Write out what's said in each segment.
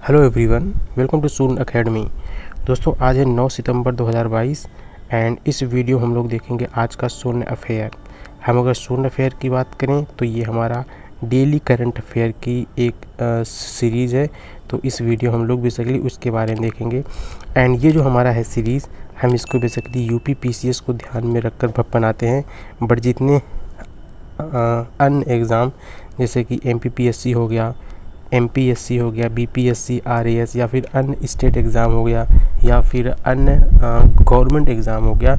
Hello everyone, welcome too soon academy. दोस्तों, आज है 9 सितंबर 2022 एंड इस वीडियो हम लोग देखेंगे आज का शून्य अफेयर। हम अगर शून्य अफेयर की बात करें तो ये हमारा डेली करंट अफेयर की एक सीरीज़ है। तो इस वीडियो हम लोग बेसिकली उसके बारे में देखेंगे। एंड ये जो हमारा है सीरीज़, हम इसको बेसिकली यूपी पीसीएस को ध्यान में रखकर बनाते हैं। बट जितने अन्य एग्ज़ाम जैसे कि एमपीपीएससी हो गया, एमपीएससी हो गया, बीपीएससी, आरएएस या फिर अन्य स्टेट एग्ज़ाम हो गया या फिर अन्य गवर्नमेंट एग्ज़ाम हो गया,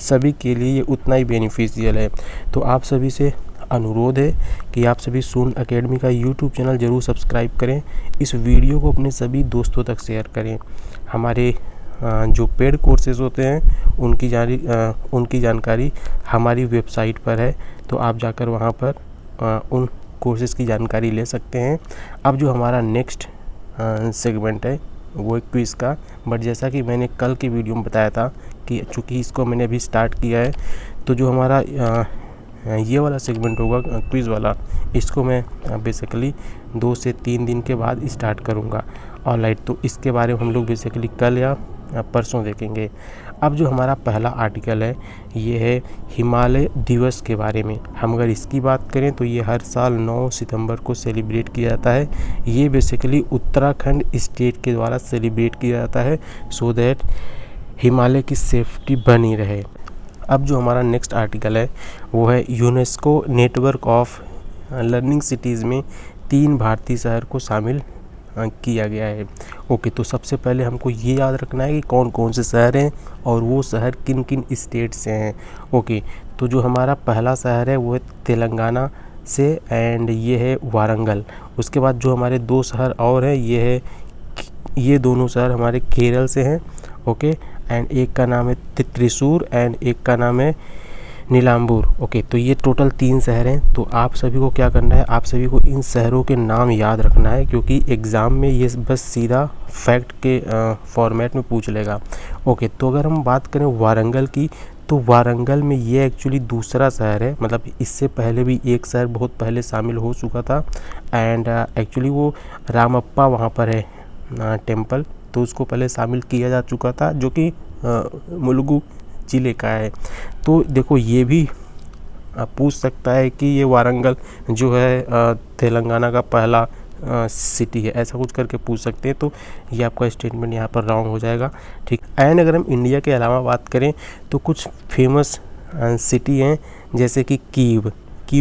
सभी के लिए ये उतना ही बेनिफिशियल है। तो आप सभी से अनुरोध है कि आप सभी सून एकेडमी का यूट्यूब चैनल ज़रूर सब्सक्राइब करें। इस वीडियो को अपने सभी दोस्तों तक शेयर करें। हमारे जो पेड कोर्सेज़ होते हैं उनकी जानकारी हमारी वेबसाइट पर है, तो आप जाकर वहाँ पर उन कोर्सेज़ की जानकारी ले सकते हैं। अब जो हमारा नेक्स्ट सेगमेंट है वो एक क्विज़ का। बट जैसा कि मैंने कल की वीडियो में बताया था कि चूँकि इसको मैंने अभी स्टार्ट किया है, तो जो हमारा ये वाला सेगमेंट होगा क्विज़ वाला, इसको मैं बेसिकली 2 से 3 दिन के बाद स्टार्ट करूँगा। ऑलराइट, तो इसके बारे में हम लोग बेसिकली कल या परसों देखेंगे। अब जो हमारा पहला आर्टिकल है ये है हिमालय दिवस के बारे में। हम अगर इसकी बात करें तो ये हर साल 9 सितंबर को सेलिब्रेट किया जाता है। ये बेसिकली उत्तराखंड स्टेट के द्वारा सेलिब्रेट किया जाता है सो दैट हिमालय की सेफ्टी बनी रहे। अब जो हमारा नेक्स्ट आर्टिकल है वो है UNESCO network of learning cities में 3 भारतीय शहर को शामिल किया गया है। ओके, तो सबसे पहले हमको ये याद रखना है कि कौन कौन से शहर हैं और वो शहर किन किन स्टेट से हैं। ओके, तो जो हमारा पहला शहर है वो है तेलंगाना से एंड ये है वारंगल। उसके बाद जो हमारे 2 शहर और हैं ये दोनों शहर हमारे केरल से हैं। ओके, एंड एक का नाम है त्रिशूर एंड एक का नाम है नीलाम्बूर। ओके, तो ये टोटल 3 शहर हैं। तो आप सभी को क्या करना है, आप सभी को इन शहरों के नाम याद रखना है, क्योंकि एग्ज़ाम में ये बस सीधा फैक्ट के फॉर्मेट में पूछ लेगा। ओके, तो अगर हम बात करें वारंगल की, तो वारंगल में ये एक्चुअली दूसरा शहर है। मतलब इससे पहले भी एक शहर बहुत पहले शामिल हो चुका था एंड एक्चुअली वो रामप्पा वहाँ पर है टेम्पल, तो उसको पहले शामिल किया जा चुका था, जो कि मुलुगु जिले का है। तो देखो, ये भी पूछ सकता है कि ये वारंगल जो है तेलंगाना का पहला सिटी है, ऐसा कुछ करके पूछ सकते हैं। तो ये आपका स्टेटमेंट यहाँ पर रॉन्ग हो जाएगा। ठीक। एंड अगर हम इंडिया के अलावा बात करें तो कुछ फेमस सिटी हैं, जैसे कि कीव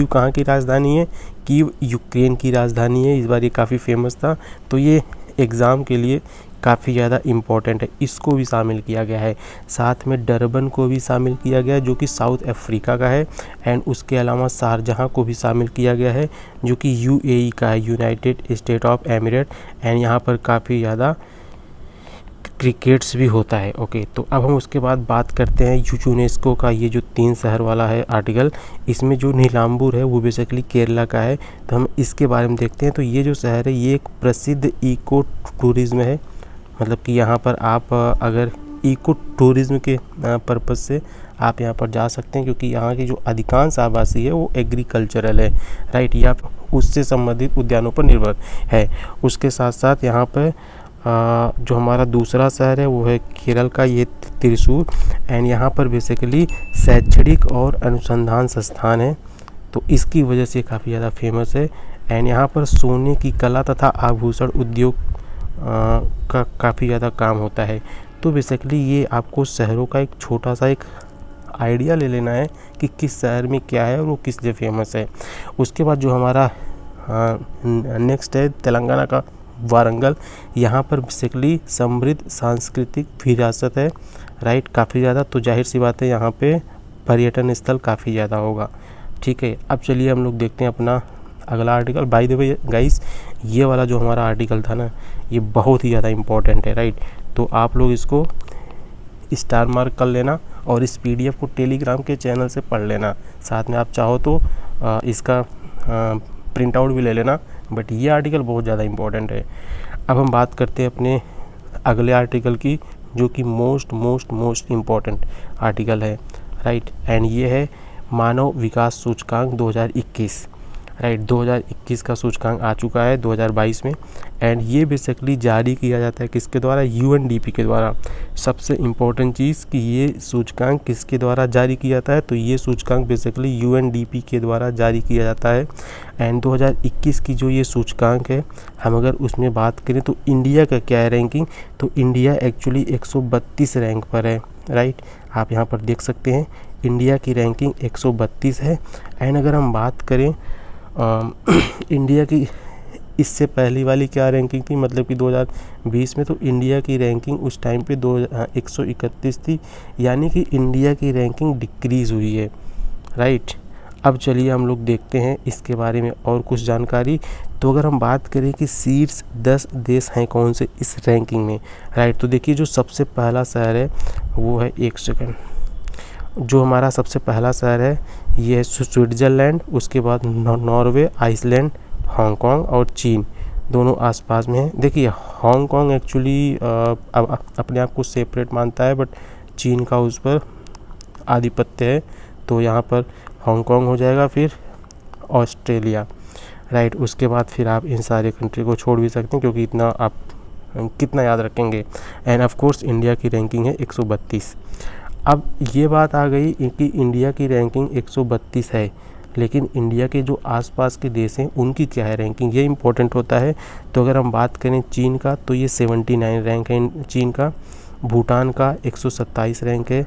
कहाँ की राजधानी है? कीव यूक्रेन की राजधानी है। इस बार ये काफ़ी फेमस था, तो ये एग्ज़ाम के लिए काफ़ी ज़्यादा इम्पॉर्टेंट है, इसको भी शामिल किया गया है। साथ में डरबन को भी शामिल किया गया है, जो कि साउथ अफ्रीका का है। एंड उसके अलावा शारजहाँ को भी शामिल किया गया है, जो कि यूएई का है, United state of emirate. And यहाँ पर काफ़ी ज़्यादा क्रिकेट्स भी होता है। ओके, तो अब हम उसके बाद बात करते हैं यूनेस्को का ये जो 3 शहर वाला है आर्टिकल। इसमें जो नीलाम्बूर है वो बेसिकली केरला का है, तो हम इसके बारे में देखते हैं। तो ये जो शहर है ये एक प्रसिद्ध इको टूरिज़्म है। मतलब कि यहाँ पर आप अगर इको टूरिज़्म के पर्पज़ से आप यहाँ पर जा सकते हैं, क्योंकि यहाँ की जो अधिकांश आबादी है वो एग्रीकल्चरल है, राइट, या उससे संबंधित उद्यानों पर निर्भर है। उसके साथ साथ यहाँ पर जो हमारा दूसरा शहर है वो है केरल का, ये त्रिशूर। एंड यहाँ पर बेसिकली शैक्षणिक और अनुसंधान संस्थान है, तो इसकी वजह से काफ़ी ज़्यादा फेमस है। एंड यहाँ पर सोने की कला तथा आभूषण उद्योग का काफ़ी ज़्यादा काम होता है। तो बेसिकली ये आपको शहरों का एक छोटा सा एक आइडिया ले लेना है कि किस शहर में क्या है और वो किस लिए फेमस है। उसके बाद जो हमारा नेक्स्ट है तेलंगाना का वारंगल। यहाँ पर बेसिकली समृद्ध सांस्कृतिक विरासत है, राइट, काफ़ी ज़्यादा। तो जाहिर सी बात है यहाँ पे पर्यटन स्थल काफ़ी ज़्यादा होगा। ठीक है, अब चलिए हम लोग देखते हैं अपना अगला article. By the way guys, ये वाला जो हमारा आर्टिकल था ना, ये बहुत ही ज़्यादा इम्पोर्टेंट है, राइट। तो आप लोग इसको स्टार मार्क कर लेना और इस पीडीएफ को टेलीग्राम के चैनल से पढ़ लेना। साथ में आप चाहो तो इसका प्रिंट आउट भी ले लेना। बट ये आर्टिकल बहुत ज़्यादा इम्पोर्टेंट है। अब हम बात करते हैं अपने अगले आर्टिकल की, जो कि मोस्ट इम्पोर्टेंट आर्टिकल है, राइट। एंड ये है मानव विकास सूचकांक 2021, राइट। 2021 का सूचकांक आ चुका है 2022 में, एंड ये बेसिकली जारी किया जाता है किसके द्वारा, यूएनडीपी के द्वारा। सबसे इम्पोर्टेंट चीज़ कि ये सूचकांक किसके द्वारा जारी किया जाता है, तो ये सूचकांक बेसिकली यूएनडीपी के द्वारा जारी किया जाता है। एंड 2021 की जो ये सूचकांक है, हम अगर उसमें बात करें तो इंडिया का क्या है रैंकिंग, तो इंडिया एक्चुअली 132 रैंक पर है, राइट। आप यहाँ पर देख सकते हैं इंडिया की रैंकिंग 132 है। एंड अगर हम बात करें इंडिया की इससे पहली वाली क्या रैंकिंग थी, मतलब कि 2020 में, तो इंडिया की रैंकिंग उस टाइम पे 131 थी, यानी कि इंडिया की रैंकिंग डिक्रीज़ हुई है, राइट। अब चलिए हम लोग देखते हैं इसके बारे में और कुछ जानकारी। तो अगर हम बात करें कि शीर्ष 10 देश हैं कौन से इस रैंकिंग में, राइट, तो देखिए जो सबसे पहला शहर है वो है, एक सेकंड, जो हमारा सबसे पहला शहर है ये है स्विट्ज़रलैंड, उसके बाद नॉर्वे, आइसलैंड, हांगकांग और चीन, दोनों आसपास में है। देखिए हांगकांग एक्चुअली अब अपने आप को सेपरेट मानता है, बट चीन का उस पर आधिपत्य है, तो यहाँ पर हांगकांग हो जाएगा, फिर ऑस्ट्रेलिया, राइट। उसके बाद फिर आप इन सारे कंट्री को छोड़ भी सकते हैं क्योंकि इतना आप कितना याद रखेंगे। एंड ऑफ कोर्स इंडिया की रैंकिंग है 132। अब ये बात आ गई कि इंडिया की रैंकिंग 132 है, लेकिन इंडिया के जो आसपास के देश हैं उनकी क्या है रैंकिंग, ये इम्पोर्टेंट होता है। तो अगर हम बात करें चीन का, तो ये 79 रैंक है चीन का, भूटान का 127 रैंक है,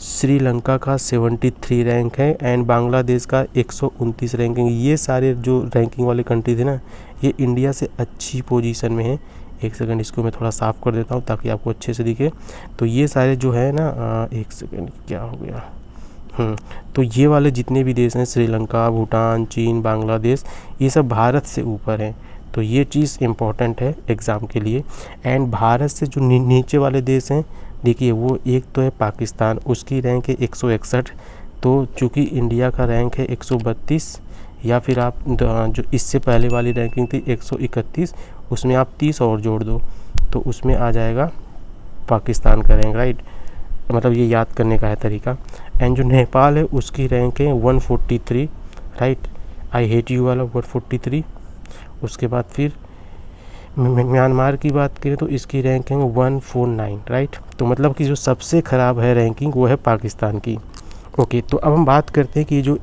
श्रीलंका का 73 रैंक है, एंड बांग्लादेश का 129 रैंकिंग। ये सारे जो रैंकिंग वाले कंट्री थे ना, ये इंडिया से अच्छी पोजीशन में है। एक सेकंड, इसको मैं थोड़ा साफ़ कर देता हूँ ताकि आपको अच्छे से दिखे। तो ये सारे जो है ना, एक सेकंड, क्या हो गया, तो ये वाले जितने भी देश हैं, श्रीलंका, भूटान, चीन, बांग्लादेश, ये सब भारत से ऊपर हैं। तो ये चीज़ इम्पॉर्टेंट है एग्ज़ाम के लिए। एंड भारत से जो नीचे वाले देश हैं, देखिए वो एक तो है पाकिस्तान, उसकी रैंक है 161। तो चूँकि इंडिया का रैंक है 132, या फिर आप जो इससे पहले वाली रैंकिंग थी 131, उसमें आप 30 और जोड़ दो तो उसमें आ जाएगा पाकिस्तान का रैंक, राइट। मतलब ये याद करने का है तरीका। एंड जो नेपाल है उसकी रैंक है 143, राइट। आई हेट यू वाला 143। उसके बाद फिर म्यांमार की बात करें तो इसकी रैंक है 149, राइट। तो मतलब कि जो सबसे ख़राब है रैंकिंग वो है पाकिस्तान की। ओके, तो अब हम बात करते हैं कि जो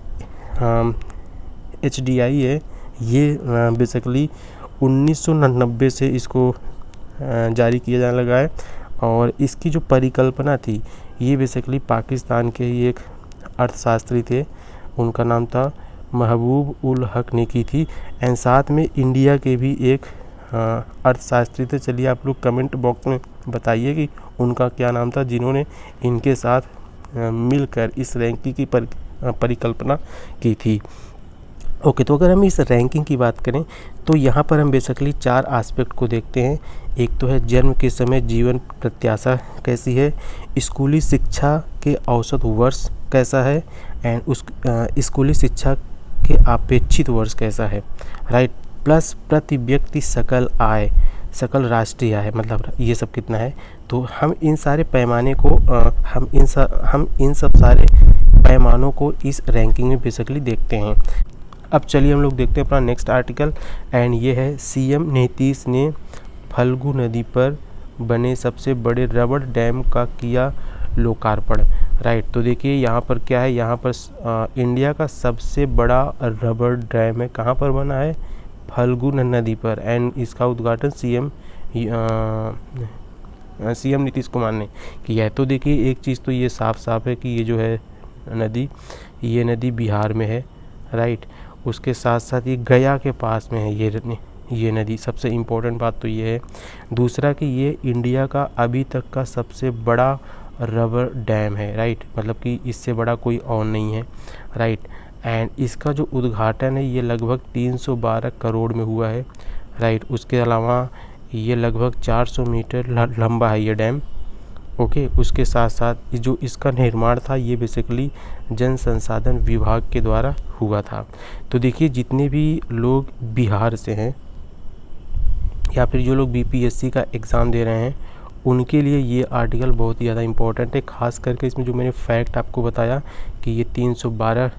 HDI है, ये बेसिकली 1990 से इसको जारी किया जाने लगा है, और इसकी जो परिकल्पना थी ये बेसिकली पाकिस्तान के ही एक अर्थशास्त्री थे, उनका नाम था महबूब उल हक ने की थी। एंड साथ में इंडिया के भी एक अर्थशास्त्री थे। चलिए आप लोग कमेंट बॉक्स में बताइए कि उनका क्या नाम था, जिन्होंने इनके साथ मिलकर इस रैंकिंग की परिकल्पना की थी। ओके, तो अगर हम इस रैंकिंग की बात करें तो यहाँ पर हम बेसिकली 4 एस्पेक्ट को देखते हैं। एक तो है जन्म के समय जीवन प्रत्याशा कैसी है, स्कूली शिक्षा के औसत वर्ष कैसा है, एंड उस स्कूली शिक्षा के अपेक्षित वर्ष कैसा है, राइट। प्लस प्रति व्यक्ति सकल आय, सकल राष्ट्रीय आय, मतलब ये सब कितना है। तो हम इन सारे पैमाने को हम इन सब सारे पैमानों को इस रैंकिंग में बेसिकली देखते हैं। अब चलिए हम लोग देखते हैं अपना नेक्स्ट आर्टिकल, एंड ये है CM नीतीश ने फल्गु नदी पर बने सबसे बड़े रबड़ डैम का किया लोकार्पण, राइट। तो देखिए यहाँ पर क्या है, यहाँ पर इंडिया का सबसे बड़ा रबड़ डैम है, कहाँ पर बना है, फल्गु नदी पर, एंड इसका उद्घाटन CM नीतीश कुमार ने किया है। तो देखिए एक चीज़ तो ये साफ है कि ये जो है नदी, ये नदी बिहार में है, राइट। उसके साथ साथ ये गया के पास में है ये नदी, सबसे इम्पोर्टेंट बात तो ये है। दूसरा कि ये इंडिया का अभी तक का सबसे बड़ा रबर डैम है, राइट, मतलब कि इससे बड़ा कोई और नहीं है, राइट। एंड इसका जो उद्घाटन है ये लगभग 312 करोड़ में हुआ है, राइट। उसके अलावा ये लगभग 400 मीटर लंबा है ये डैम, ओके। उसके साथ साथ जो इसका निर्माण था ये बेसिकली जन संसाधन विभाग के द्वारा हुआ था। तो देखिए जितने भी लोग बिहार से हैं या फिर जो लोग BPSC का एग्ज़ाम दे रहे हैं उनके लिए ये आर्टिकल बहुत ही ज़्यादा इम्पोर्टेंट है। ख़ास करके इसमें जो मैंने फैक्ट आपको बताया कि ये 312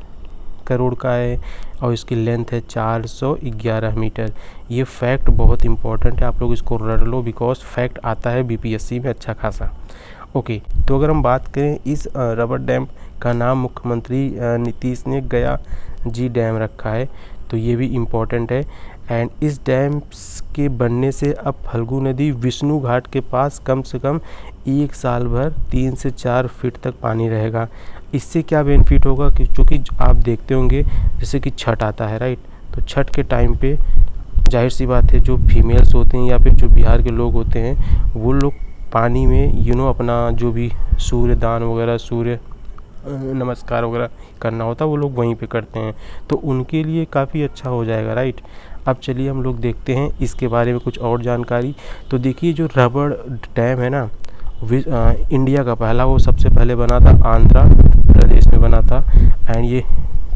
करोड़ का है और इसकी लेंथ है 411 मीटर। ये फैक्ट बहुत इंपॉर्टेंट है, आप लोग इसको रट लो बिकॉज फैक्ट आता है बीपीएससी में अच्छा खासा। ओके, तो अगर हम बात करें इस रबर डैम का नाम मुख्यमंत्री नीतीश ने गया जी डैम रखा है, तो ये भी इम्पॉर्टेंट है। एंड इस डैम के बनने से अब फल्गु नदी विष्णु घाट के पास कम से कम 1 साल भर 3 से 4 फीट तक पानी रहेगा। इससे क्या बेनिफिट होगा कि चूँकि आप देखते होंगे जैसे कि छठ आता है राइट, तो छठ के टाइम पे जाहिर सी बात है जो फीमेल्स होते हैं या फिर जो बिहार के लोग होते हैं वो लोग पानी में अपना जो भी सूर्य दान वगैरह सूर्य नमस्कार वगैरह करना होता है वो लोग वहीं पे करते हैं, तो उनके लिए काफ़ी अच्छा हो जाएगा राइट। अब चलिए हम लोग देखते हैं इसके बारे में कुछ और जानकारी। तो देखिए जो रबड़ डैम है ना इंडिया का पहला, वो सबसे पहले बना था आंध्र प्रदेश में बना था। एंड ये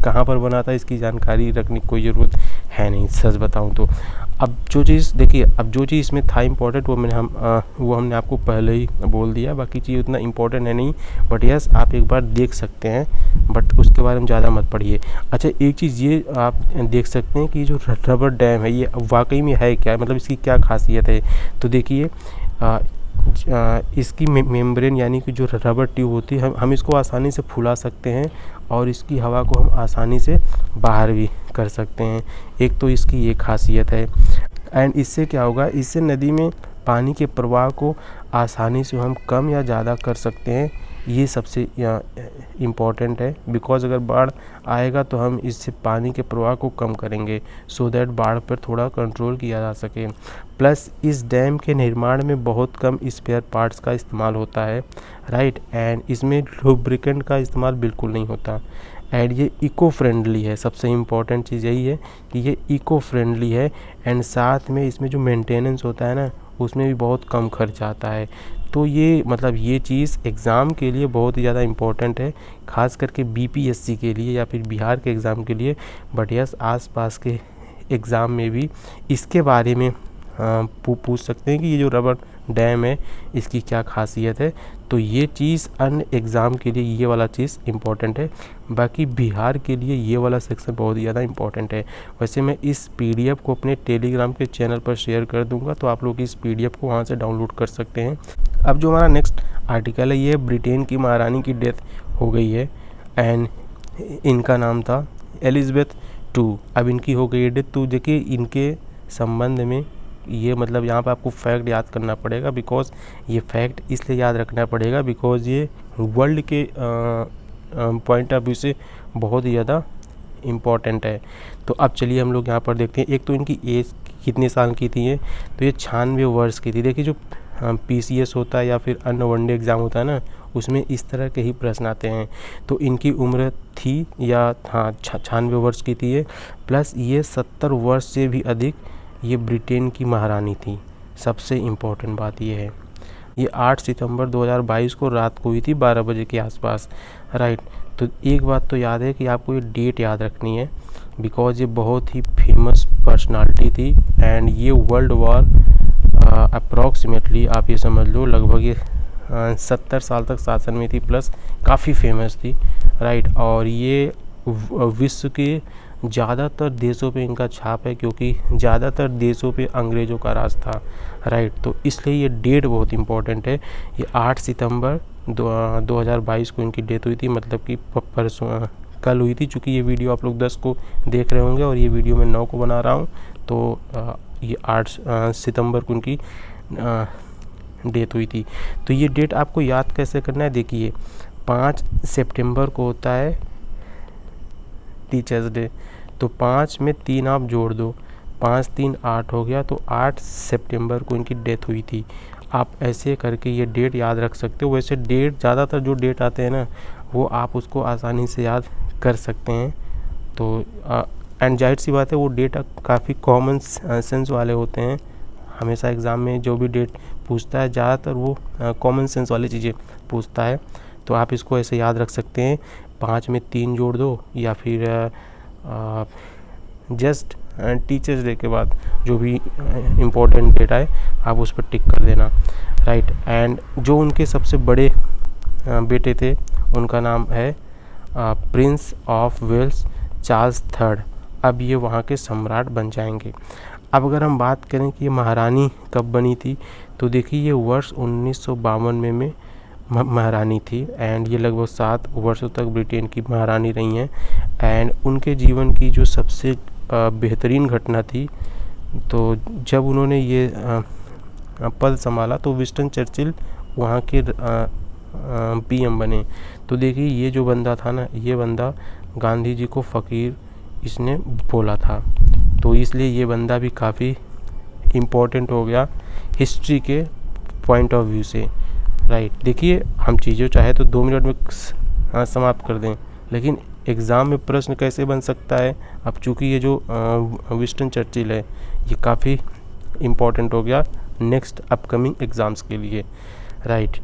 कहाँ पर बना था इसकी जानकारी रखने की कोई ज़रूरत है नहीं सच बताऊँ तो। अब जो चीज़ देखिए, अब जो चीज़ इसमें था इम्पोर्टेंट वो हमने आपको पहले ही बोल दिया, बाकी चीज़ उतना इम्पोर्टेंट है नहीं, बट यस आप एक बार देख सकते हैं, बट उसके बारे में ज़्यादा मत पढ़िए। अच्छा, एक चीज़ ये आप देख सकते हैं कि जो रबर डैम है ये वाकई में है क्या, मतलब इसकी क्या खासियत है। तो देखिए इसकी मेम्ब्रेन यानी कि जो रबर ट्यूब होती है हम इसको आसानी से फुला सकते हैं और इसकी हवा को हम आसानी से बाहर भी कर सकते हैं। एक तो इसकी ये खासियत है। एंड इससे क्या होगा, इससे नदी में पानी के प्रवाह को आसानी से हम कम या ज़्यादा कर सकते हैं, ये सबसे इम्पॉर्टेंट है। बिकॉज़ अगर बाढ़ आएगा तो हम इससे पानी के प्रवाह को कम करेंगे सो दैट बाढ़ पर थोड़ा कंट्रोल किया जा सके। प्लस इस डैम के निर्माण में बहुत कम स्पेयर पार्ट्स का इस्तेमाल होता है राइट, एंड इसमें लुब्रिकेंट का इस्तेमाल बिल्कुल नहीं होता। एंड ये इको फ्रेंडली है, सबसे इम्पॉर्टेंट चीज़ यही है कि ये इको फ्रेंडली है। एंड साथ में इसमें जो मेंटेनेंस होता है ना उसमें भी बहुत कम खर्च आता है। तो ये मतलब ये चीज़ एग्ज़ाम के लिए बहुत ही ज़्यादा इम्पोर्टेंट है, ख़ास करके बीपीएससी के लिए या फिर बिहार के एग्ज़ाम के लिए। बट यस आसपास के एग्ज़ाम में भी इसके बारे में पूछ सकते हैं कि ये जो रबर डैम है इसकी क्या खासियत है। तो ये चीज़ अन्य एग्ज़ाम के लिए ये वाला चीज़ इम्पॉर्टेंट है, बाकी बिहार के लिए ये वाला सेक्शन बहुत ही ज़्यादा इम्पॉर्टेंट है। वैसे मैं इस पीडीएफ को अपने टेलीग्राम के चैनल पर शेयर कर दूंगा, तो आप लोग इस पीडीएफ को वहाँ से डाउनलोड कर सकते हैं। अब जो हमारा नेक्स्ट आर्टिकल है ये ब्रिटेन की महारानी की डेथ हो गई है एंड इनका नाम था एलिज़ाबेथ II। अब इनकी हो गई है डेथ। तो देखिए इनके संबंध में ये मतलब यहाँ पर आपको फैक्ट याद करना पड़ेगा, बिकॉज ये फैक्ट इसलिए याद रखना पड़ेगा बिकॉज ये वर्ल्ड के पॉइंट ऑफ व्यू से बहुत ही ज़्यादा इम्पॉर्टेंट है। तो अब चलिए हम लोग यहाँ पर देखते हैं। एक तो इनकी एज कितने साल की थी ये, तो ये 96 वर्ष की थी। देखिए जो पीसीएस होता है या फिर अन्य वनडे एग्ज़ाम होता है ना उसमें इस तरह के ही प्रश्न आते हैं। तो इनकी उम्र थी या 96 वर्ष की थी ये, प्लस ये 70 वर्ष से भी अधिक ये ब्रिटेन की महारानी थी। सबसे इम्पोर्टेंट बात ये है, ये 8 सितंबर 2022 को रात को हुई थी 12 बजे के आसपास राइट। तो एक बात तो याद है कि आपको ये डेट याद रखनी है बिकॉज ये बहुत ही फेमस पर्सनालिटी थी एंड ये वर्ल्ड वॉर अप्रॉक्सीमेटली आप ये समझ लो लगभग ये 70 साल तक शासन में थी, प्लस काफ़ी फेमस थी राइट। और ये विश्व के ज़्यादातर देशों पे इनका छाप है क्योंकि ज़्यादातर देशों पे अंग्रेज़ों का राज था राइट। तो इसलिए ये डेट बहुत इम्पोर्टेंट है। ये 8 सितंबर 2022 को इनकी डेथ हुई थी, मतलब कि परसों कल हुई थी। चूँकि ये वीडियो आप लोग 10 को देख रहे होंगे और ये वीडियो मैं 9 को बना रहा हूँ, तो ये 8 सितंबर को उनकी डेथ हुई थी। तो ये डेट आपको याद कैसे करना है, देखिए 5 सितंबर को होता है टीचर्स डे, तो 5 में 3 आप जोड़ दो, 5 3 8 हो गया, तो 8 सितंबर को इनकी डेथ हुई थी। आप ऐसे करके ये डेट याद रख सकते हो। वैसे डेट ज़्यादातर जो डेट आते हैं ना वो आप उसको आसानी से याद कर सकते हैं। तो एंड जाहिर सी बात है वो डेट काफ़ी कॉमन सेंस वाले होते हैं। हमेशा एग्ज़ाम में जो भी डेट पूछता है ज़्यादातर वो कॉमन सेंस वाली चीज़ें पूछता है, तो आप इसको ऐसे याद रख सकते हैं। 5 में 3 जोड़ दो या फिर जस्ट टीचर्स डे के बाद जो भी इम्पोर्टेंट डेट आए आप उस पर टिक कर देना राइट। एंड जो उनके सबसे बड़े बेटे थे उनका नाम है Prince of Wales Charles third अब ये वहाँ के सम्राट बन जाएंगे। अब अगर हम बात करें कि ये महारानी कब बनी थी, तो देखिए ये वर्ष 1952 में महारानी थी एंड ये लगभग 7 वर्षों तक ब्रिटेन की महारानी रही हैं। एंड उनके जीवन की जो सबसे बेहतरीन घटना थी, तो जब उन्होंने ये पद संभाला तो विंस्टन चर्चिल वहाँ के पीएम बने। तो देखिए ये जो बंदा था ना, ये बंदा गांधी जी को फ़कीर इसने बोला था, तो इसलिए ये बंदा भी काफ़ी इम्पोर्टेंट हो गया हिस्ट्री के पॉइंट ऑफ व्यू से, राइट। देखिए हम चीज़ें चाहे तो 2 मिनट में समाप्त कर दें, लेकिन एग्ज़ाम में प्रश्न कैसे बन सकता है। अब चूँकि ये जो विंस्टन चर्चिल है ये काफ़ी इम्पोर्टेंट हो गया नेक्स्ट अपकमिंग एग्ज़ाम्स के लिए, राइट।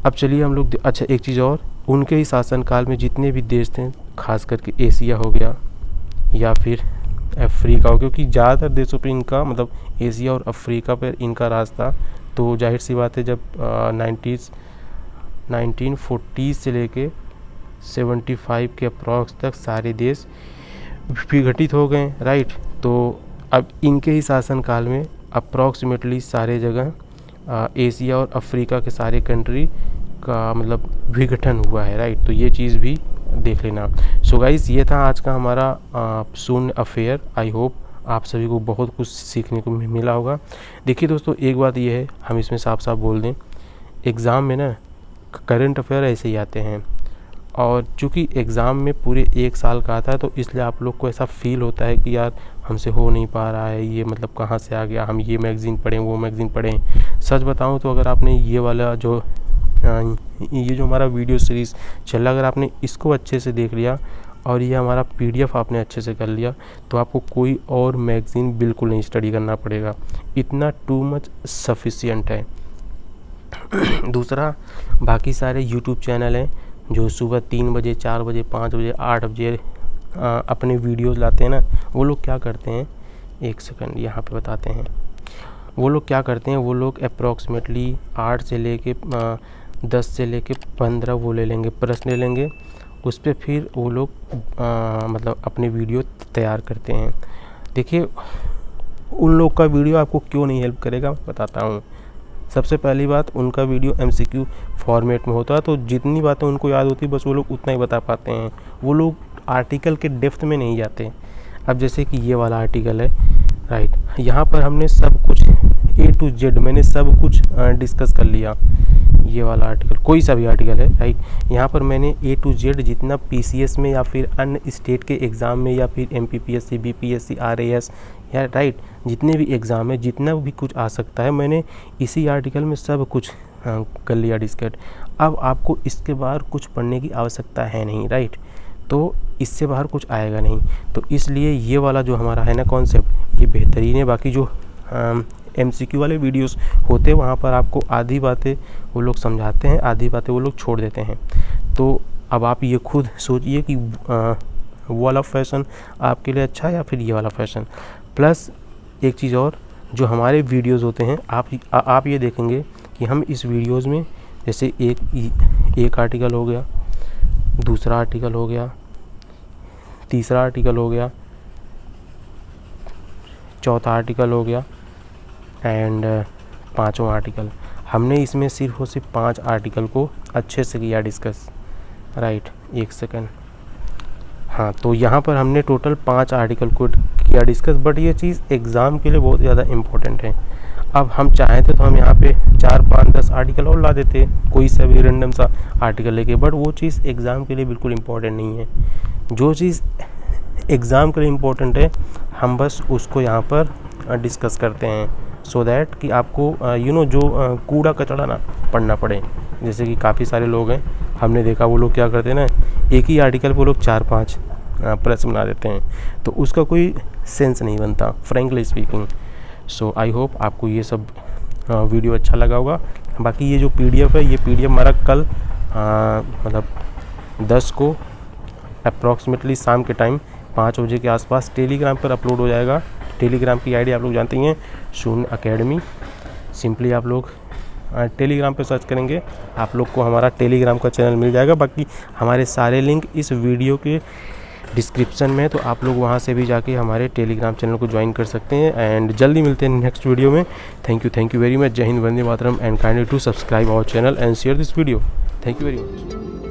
अब चलिए हम लोग अच्छा एक चीज़ और, उनके ही शासनकाल में जितने भी देश थे, खास करके एशिया हो गया या फिर अफ्रीका हो, क्योंकि ज़्यादातर देशों पे इनका मतलब एशिया और अफ्रीका पर इनका राज था। तो जाहिर सी बात है जब 1940 से लेके 75 के अप्रॉक्स तक सारे देश विघटित हो गए, राइट। तो अब इनके ही शासनकाल में अप्रॉक्सीमेटली सारे जगह एशिया और अफ्रीका के सारे कंट्री का मतलब विघटन हुआ है, राइट। तो ये चीज़ भी देख लेना। सो गाइस ये था आज का हमारा सून अफेयर। आई होप आप सभी को बहुत कुछ सीखने को मिला होगा। देखिए दोस्तों एक बात ये है, हम इसमें साफ साफ बोल दें, एग्ज़ाम में ना करंट अफेयर ऐसे ही आते हैं, और चूँकि एग्ज़ाम में पूरे 1 साल का आता है तो इसलिए आप लोग को ऐसा फील होता है कि यार हमसे हो नहीं पा रहा है, ये मतलब कहाँ से आ गया, हम ये मैगज़ीन पढ़ें वो मैगज़ीन पढ़ें। सच बताऊँ तो अगर आपने ये वाला जो ये जो हमारा वीडियो सीरीज़ चल रहा, अगर आपने इसको अच्छे से देख लिया और ये हमारा PDF आपने अच्छे से कर लिया, तो आपको कोई और मैगज़ीन बिल्कुल नहीं स्टडी करना पड़ेगा, इतना टू मच सफिशिएंट है। दूसरा, बाकी सारे YouTube चैनल हैं जो सुबह 3 बजे 4 बजे 5 बजे 8 बजे अपने वीडियोज़ लाते हैं ना, वो लोग क्या करते हैं, एक सेकंड यहाँ पे बताते हैं। वो लोग क्या करते हैं, वो लोग अप्रॉक्सीमेटली 8 से लेके 10 से लेके 15 वो ले लेंगे, प्रश्न ले लेंगे, उस पर फिर वो लोग मतलब अपने वीडियो तैयार करते हैं। देखिए उन लोग का वीडियो आपको क्यों नहीं हेल्प करेगा बताता हूँ। सबसे पहली बात, उनका वीडियो MCQ फॉर्मेट में होता है, तो जितनी बातें उनको याद होती बस वो लोग उतना ही बता पाते हैं, वो लोग आर्टिकल के डेप्थ में नहीं जाते। अब जैसे कि ये वाला आर्टिकल है, राइट, यहाँ पर हमने सब कुछ A to Z मैंने सब कुछ डिस्कस कर लिया। ये वाला आर्टिकल कोई सा भी आर्टिकल है, राइट, यहाँ पर मैंने A to Z जितना PCS में या फिर अन्य स्टेट के एग्ज़ाम में या फिर MPPSC BPSC RAS या राइट जितने भी एग्ज़ाम है, जितना भी कुछ आ सकता है, मैंने इसी आर्टिकल में सब कुछ कर लिया डिस्कस। अब आपको इसके बाहर कुछ पढ़ने की आवश्यकता है नहीं, राइट, तो इससे बाहर कुछ आएगा नहीं। तो इसलिए ये वाला जो हमारा है ना कॉन्सेप्ट, ये बेहतरीन है। बाकी जो MCQ वाले वीडियोस होते हैं वहाँ पर आपको आधी बातें वो लोग समझाते हैं, आधी बातें वो लोग छोड़ देते हैं। तो अब आप ये खुद सोचिए कि वो वाला फैशन आपके लिए अच्छा है या फिर ये वाला फैशन। प्लस एक चीज़ और, जो हमारे वीडियोस होते हैं आप ये देखेंगे कि हम इस वीडियोस में जैसे एक आर्टिकल हो गया, दूसरा आर्टिकल हो गया, तीसरा आर्टिकल हो गया, चौथा आर्टिकल हो गया एंड 5वां आर्टिकल, हमने इसमें सिर्फ और सिर्फ 5 आर्टिकल को अच्छे से किया डिस्कस, राइट। एक सेकंड, हाँ, तो यहाँ पर हमने टोटल 5 आर्टिकल को किया डिस्कस, बट ये चीज़ एग्ज़ाम के लिए बहुत ज़्यादा इम्पोर्टेंट है। अब हम चाहें तो हम यहाँ पे 4 5 10 आर्टिकल और ला देते, कोई सा भी रैंडम सा आर्टिकल लेके, बट वो चीज़ एग्ज़ाम के लिए बिल्कुल इम्पोर्टेंट नहीं है। जो चीज़ एग्ज़ाम के लिए इम्पोर्टेंट है हम बस उसको यहाँ पर डिस्कस करते हैं, सो दैट कि आपको जो कूड़ा कचड़ा ना पढ़ना पड़े। जैसे कि काफ़ी सारे लोग हैं, हमने देखा वो लोग क्या करते हैं ना, एक ही आर्टिकल पर लोग 4-5 प्रश्न बना देते हैं, तो उसका कोई सेंस नहीं बनता, frankly speaking. So I hope आपको ये सब वीडियो अच्छा लगा होगा। बाकी ये जो PDF है, ये PDF हमारा कल मतलब 10 को अप्रॉक्सीमेटली शाम के टाइम 5 बजे के आसपास टेलीग्राम पर अपलोड हो जाएगा। टेलीग्राम की आईडी आप लोग जानते ही हैं, सून अकेडमी। सिंपली आप लोग टेलीग्राम पे सर्च करेंगे, आप लोग को हमारा टेलीग्राम का चैनल मिल जाएगा। बाकी हमारे सारे लिंक इस वीडियो के डिस्क्रिप्शन में, तो आप लोग वहाँ से भी जाके हमारे टेलीग्राम चैनल को ज्वाइन कर सकते हैं। एंड जल्दी मिलते हैं नेक्स्ट वीडियो में। Thank you very much. जय हिंद, वंदे मातरम, and kindly to subscribe our channel and share this video. Thank you very much.